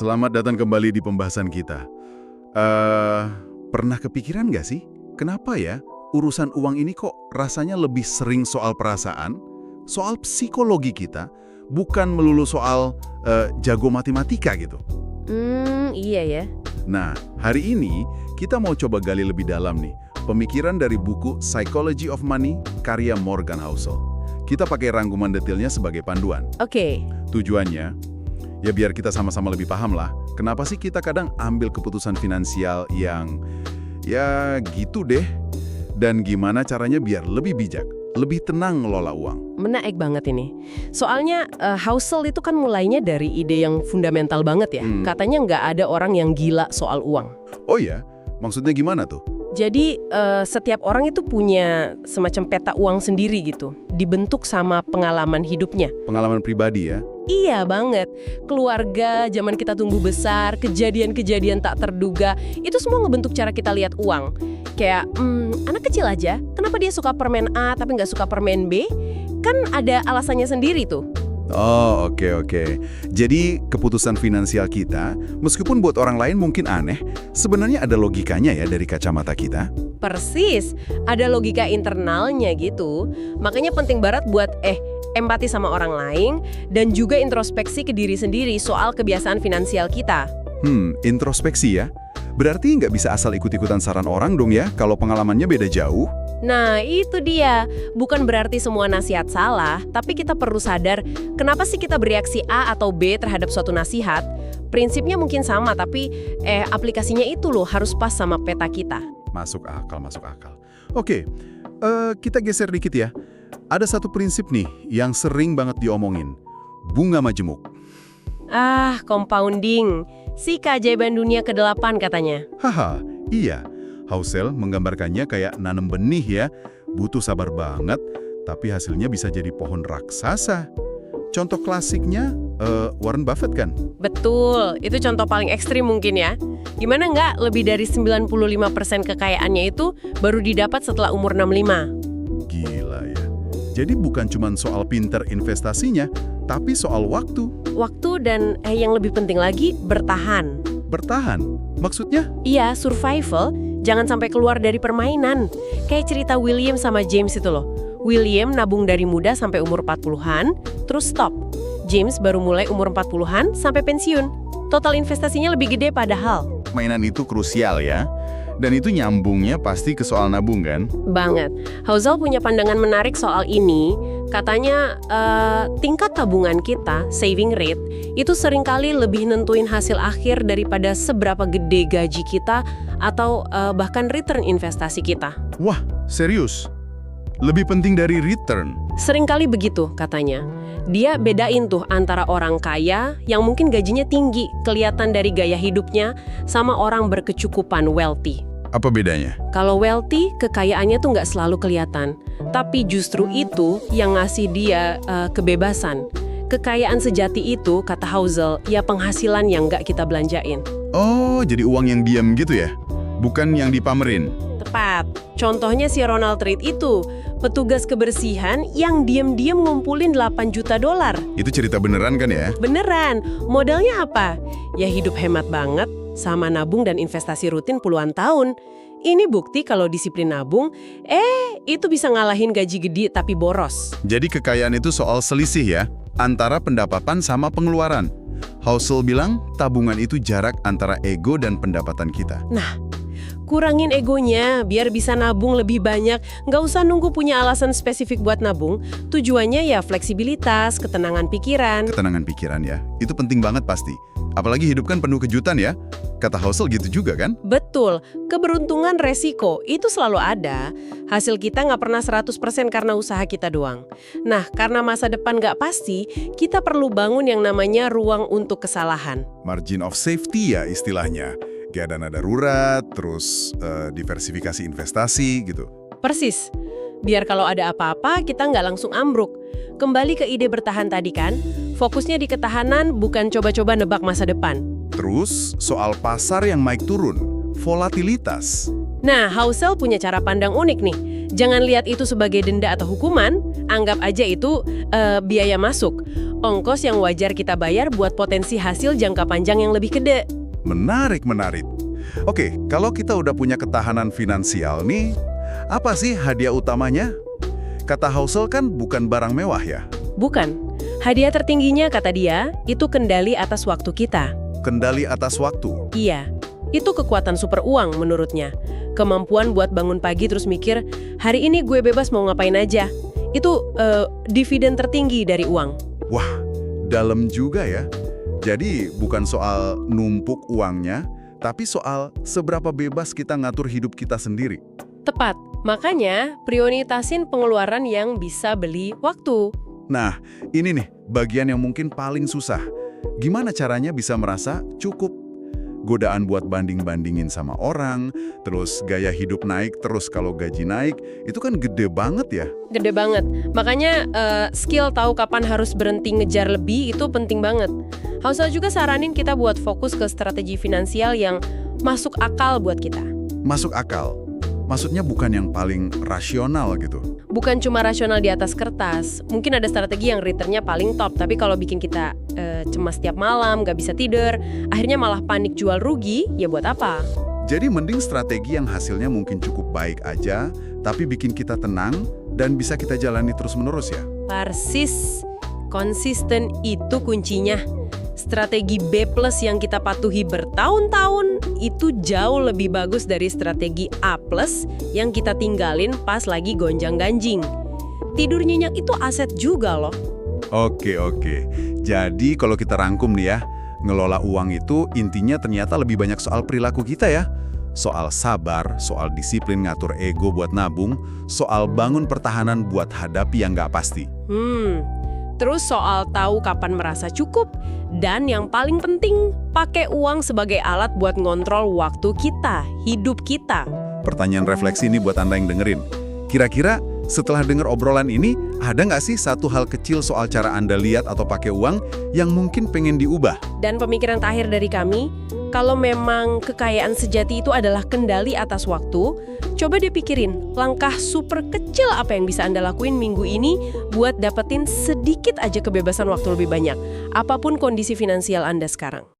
Selamat datang kembali di pembahasan kita. Eh, Pernah kepikiran nggak sih, kenapa ya urusan uang ini kok rasanya lebih sering soal perasaan, soal psikologi kita, bukan melulu soal jago matematika gitu? Iya ya. Nah, hari ini kita mau coba gali lebih dalam nih, pemikiran dari buku Psychology of Money karya Morgan Housel. Kita pakai rangkuman detailnya sebagai panduan. Oke. Tujuannya, ya biar kita sama-sama lebih paham lah, kenapa sih kita kadang ambil keputusan finansial yang, ya gitu deh, dan gimana caranya biar lebih bijak, lebih tenang ngelola uang. Menarik banget ini. Soalnya Housel itu kan mulainya dari ide yang fundamental banget ya. Katanya nggak ada orang yang gila soal uang. Oh ya, maksudnya gimana tuh? Jadi setiap orang itu punya semacam peta uang sendiri gitu, dibentuk sama pengalaman hidupnya. Pengalaman pribadi ya? Iya banget. Keluarga, zaman kita tumbuh besar, kejadian-kejadian tak terduga, itu semua ngebentuk cara kita lihat uang. Kayak, anak kecil aja, kenapa dia suka permen A tapi nggak suka permen B? Kan ada alasannya sendiri tuh. Oh, oke. Jadi keputusan finansial kita, meskipun buat orang lain mungkin aneh, sebenarnya ada logikanya ya dari kacamata kita. Persis, ada logika internalnya gitu. Makanya penting banget buat empati sama orang lain dan juga introspeksi ke diri sendiri soal kebiasaan finansial kita. Introspeksi ya? Berarti nggak bisa asal ikut-ikutan saran orang dong ya, kalau pengalamannya beda jauh? Nah, itu dia. Bukan berarti semua nasihat salah, tapi kita perlu sadar kenapa sih kita bereaksi A atau B terhadap suatu nasihat. Prinsipnya mungkin sama, tapi aplikasinya itu loh harus pas sama peta kita. Masuk akal. Oke, kita geser dikit ya. Ada satu prinsip nih yang sering banget diomongin. Bunga majemuk. Compounding. Si keajaiban dunia ke-8 katanya. Haha, iya. Housel menggambarkannya kayak nanam benih ya. Butuh sabar banget, tapi hasilnya bisa jadi pohon raksasa. Contoh klasiknya Warren Buffett kan? Betul, itu contoh paling ekstrim mungkin ya. Gimana nggak lebih dari 95% kekayaannya itu baru didapat setelah umur 65? Gila ya. Jadi bukan cuma soal pinter investasinya, tapi soal waktu. Waktu dan yang lebih penting lagi, bertahan. Bertahan? Maksudnya? Iya, survival. Jangan sampai keluar dari permainan. Kayak cerita William sama James itu loh. William nabung dari muda sampai umur 40-an, terus stop. James baru mulai umur 40-an sampai pensiun. Total investasinya lebih gede padahal. Mainan itu krusial ya. Dan itu nyambungnya pasti ke soal nabung kan? Banget. Housel punya pandangan menarik soal ini. Katanya tingkat tabungan kita, saving rate, itu seringkali lebih nentuin hasil akhir daripada seberapa gede gaji kita atau bahkan return investasi kita. Wah, serius? Lebih penting dari return? Seringkali begitu katanya. Dia bedain tuh antara orang kaya yang mungkin gajinya tinggi, kelihatan dari gaya hidupnya, sama orang berkecukupan wealthy. Apa bedanya? Kalau wealthy, kekayaannya tuh nggak selalu kelihatan. Tapi justru itu yang ngasih dia kebebasan. Kekayaan sejati itu, kata Housel, ya penghasilan yang nggak kita belanjain. Oh, jadi uang yang diam gitu ya? Bukan yang dipamerin? Tepat. Contohnya si Ronald Reid itu, petugas kebersihan yang diam-diam ngumpulin 8 juta dolar. Itu cerita beneran kan ya? Beneran. Modalnya apa? Ya hidup hemat banget, sama nabung dan investasi rutin puluhan tahun. Ini bukti kalau disiplin nabung, itu bisa ngalahin gaji gede tapi boros. Jadi kekayaan itu soal selisih ya, antara pendapatan sama pengeluaran. Housel bilang tabungan itu jarak antara ego dan pendapatan kita. Nah, kurangin egonya biar bisa nabung lebih banyak. Nggak usah nunggu punya alasan spesifik buat nabung. Tujuannya ya fleksibilitas, ketenangan pikiran. Ketenangan pikiran ya, itu penting banget pasti. Apalagi hidup kan penuh kejutan ya. Kata Housel gitu juga kan? Betul, keberuntungan resiko itu selalu ada. Hasil kita nggak pernah 100% karena usaha kita doang. Nah, karena masa depan nggak pasti, kita perlu bangun yang namanya ruang untuk kesalahan. Margin of safety ya istilahnya. Kayak dana darurat, terus diversifikasi investasi gitu. Persis. Biar kalau ada apa-apa, kita nggak langsung ambruk. Kembali ke ide bertahan tadi kan, fokusnya di ketahanan bukan coba-coba nebak masa depan. Terus soal pasar yang naik turun, volatilitas. Nah, Housel punya cara pandang unik nih. Jangan lihat itu sebagai denda atau hukuman, Anggap aja itu biaya masuk. Ongkos yang wajar kita bayar buat potensi hasil jangka panjang yang lebih gede. Menarik, menarik. Oke, kalau kita udah punya ketahanan finansial nih, apa sih hadiah utamanya? Kata Housel kan bukan barang mewah ya? Bukan. Hadiah tertingginya, kata dia, itu kendali atas waktu kita. Kendali atas waktu. Iya, itu kekuatan super uang menurutnya. Kemampuan buat bangun pagi terus mikir, hari ini gue bebas mau ngapain aja. Itu dividen tertinggi dari uang. Wah, dalam juga ya. Jadi bukan soal numpuk uangnya, tapi soal seberapa bebas kita ngatur hidup kita sendiri. Tepat. Makanya prioritasin pengeluaran yang bisa beli waktu. Nah, ini nih bagian yang mungkin paling susah. Gimana caranya bisa merasa cukup? Godaan buat banding-bandingin sama orang, terus gaya hidup naik terus kalau gaji naik, itu kan gede banget ya. Gede banget. Makanya skill tahu kapan harus berhenti ngejar lebih itu penting banget. Housel juga saranin kita buat fokus ke strategi finansial yang masuk akal buat kita. Masuk akal? Maksudnya bukan yang paling rasional gitu? Bukan cuma rasional di atas kertas. Mungkin ada strategi yang returnnya paling top, tapi kalau bikin kita cemas tiap malam, nggak bisa tidur, akhirnya malah panik jual rugi, ya buat apa? Jadi mending strategi yang hasilnya mungkin cukup baik aja, tapi bikin kita tenang dan bisa kita jalani terus-menerus ya? Persis. Konsisten itu kuncinya. Strategi B+ yang kita patuhi bertahun-tahun itu jauh lebih bagus dari strategi A+ yang kita tinggalin pas lagi gonjang-ganjing. Tidur nyenyak itu aset juga loh. Oke. Jadi kalau kita rangkum nih ya, ngelola uang itu intinya ternyata lebih banyak soal perilaku kita ya. Soal sabar, soal disiplin ngatur ego buat nabung, soal bangun pertahanan buat hadapi yang nggak pasti. Terus soal tahu kapan merasa cukup, dan yang paling penting, pakai uang sebagai alat buat ngontrol waktu kita, hidup kita. Pertanyaan refleksi ini buat Anda yang dengerin. Kira-kira setelah dengar obrolan ini, ada nggak sih satu hal kecil soal cara Anda lihat atau pakai uang yang mungkin pengen diubah? Dan pemikiran terakhir dari kami, kalau memang kekayaan sejati itu adalah kendali atas waktu, coba dipikirin langkah super kecil apa yang bisa Anda lakuin minggu ini buat dapetin sedikit aja kebebasan waktu lebih banyak, apapun kondisi finansial Anda sekarang.